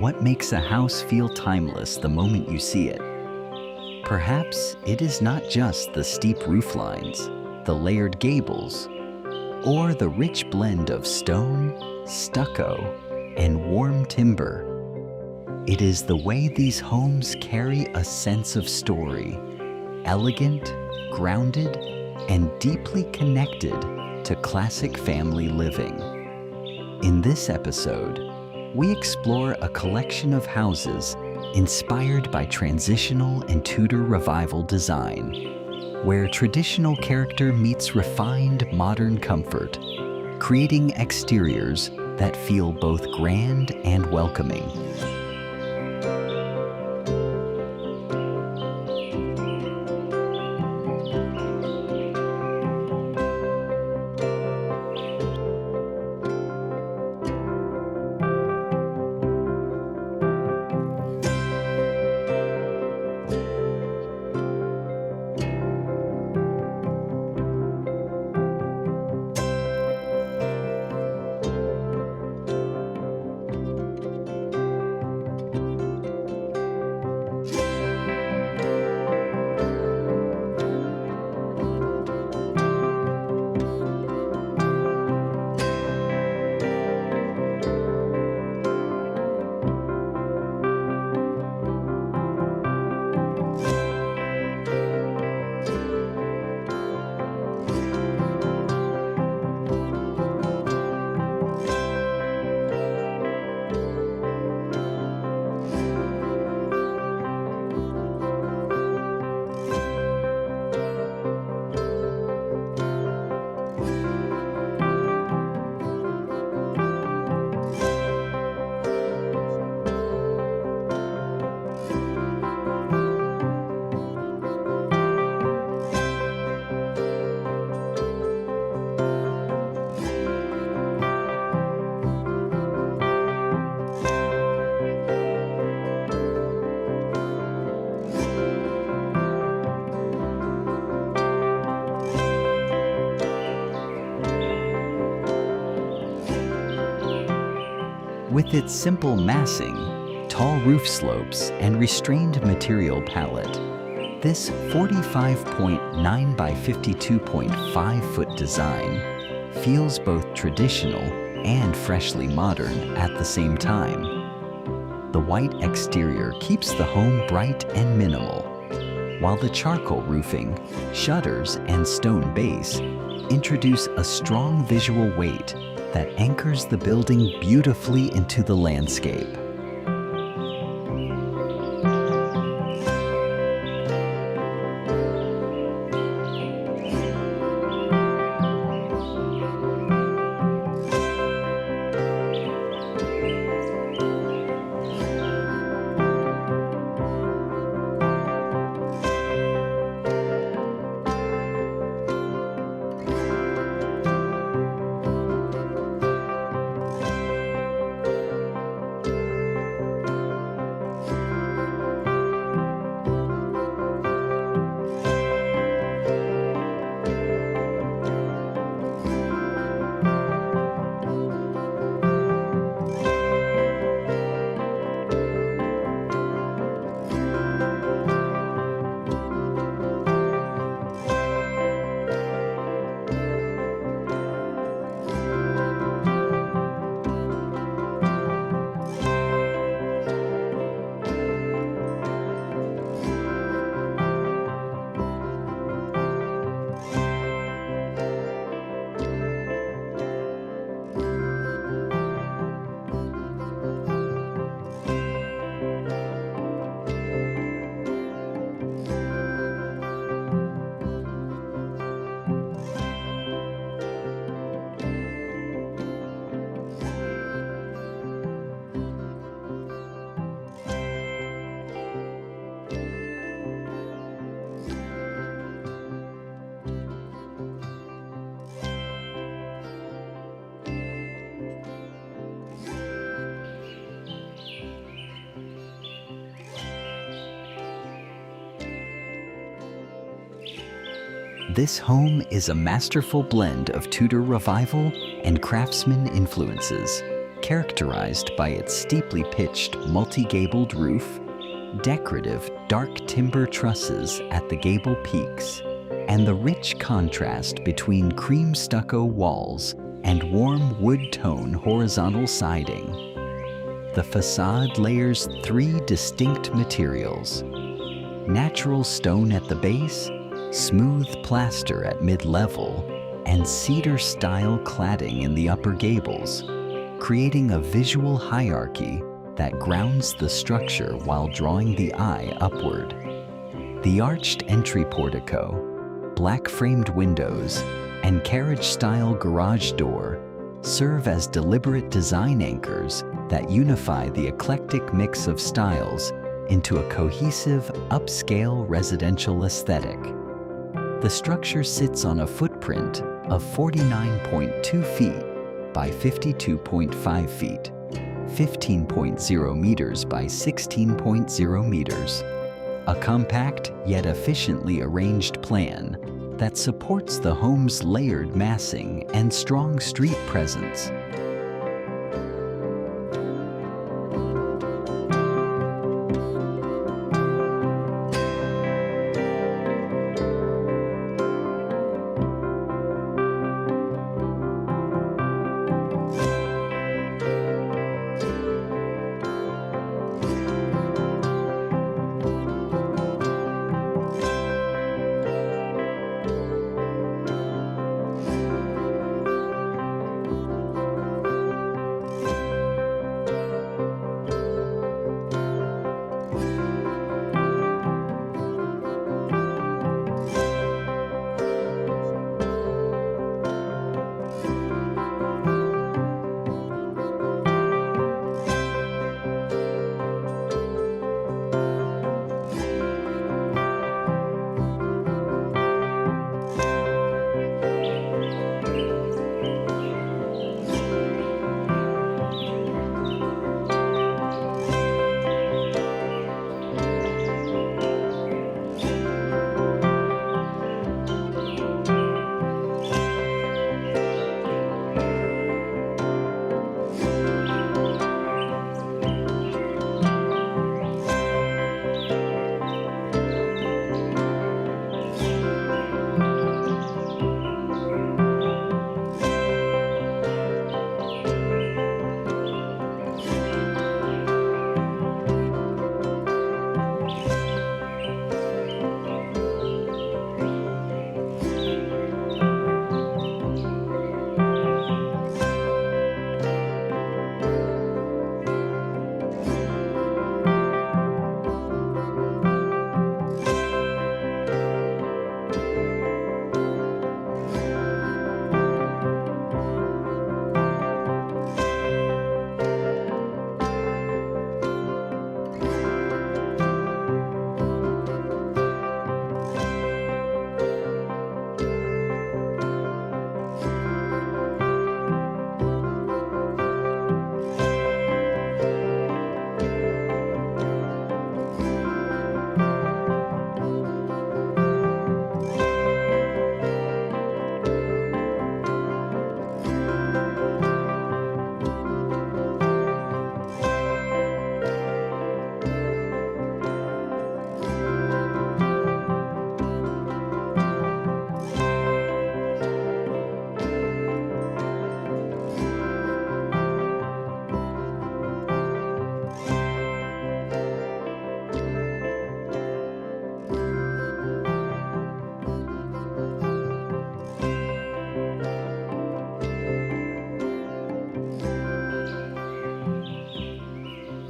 what makes a house feel timeless the moment you see it? Perhaps it is not just the steep roof lines, the layered gables, or the rich blend of stone, stucco, and warm timber. It is the way these homes carry a sense of story, elegant, grounded, and deeply connected to classic family living. In this episode, we explore a collection of houses inspired by transitional and Tudor Revival design, where traditional character meets refined modern comfort, creating exteriors that feel both grand and welcoming. With its simple massing, tall roof slopes, and restrained material palette, this 45.9 by 52.5 foot design feels both traditional and freshly modern at the same time. The white exterior keeps the home bright and minimal, while the charcoal roofing, shutters, and stone base introduce a strong visual weight that anchors the building beautifully into the landscape. This home is a masterful blend of Tudor Revival and Craftsman influences, characterized by its steeply pitched multi-gabled roof, decorative dark timber trusses at the gable peaks, and the rich contrast between cream stucco walls and warm wood tone horizontal siding. The facade layers three distinct materials: natural stone at the base, smooth plaster at mid-level, and cedar-style cladding in the upper gables, creating a visual hierarchy that grounds the structure while drawing the eye upward. The arched entry portico, black-framed windows, and carriage-style garage door serve as deliberate design anchors that unify the eclectic mix of styles into a cohesive, upscale residential aesthetic. The structure sits on a footprint of 49.2 feet by 52.5 feet, 15.0 meters by 16.0 meters, a compact yet efficiently arranged plan that supports the home's layered massing and strong street presence.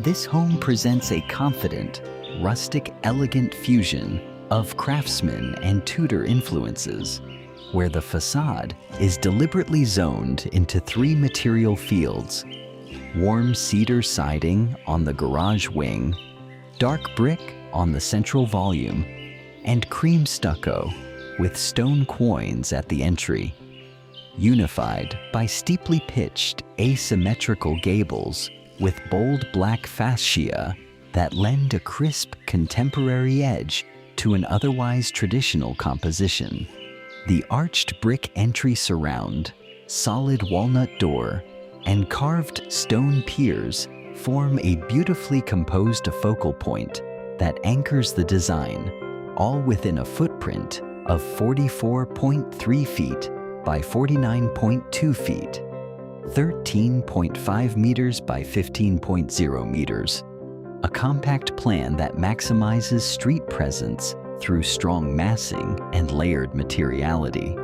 This home presents a confident, rustic, elegant fusion of Craftsman and Tudor influences, where the facade is deliberately zoned into three material fields: warm cedar siding on the garage wing, dark brick on the central volume, and cream stucco with stone quoins at the entry, unified by steeply pitched asymmetrical gables with bold black fascia that lend a crisp contemporary edge to an otherwise traditional composition. The arched brick entry surround, solid walnut door, and carved stone piers form a beautifully composed focal point that anchors the design, all within a footprint of 44.3 feet by 49.2 feet, 13.5 meters by 15.0 meters. A compact plan that maximizes street presence through strong massing and layered materiality.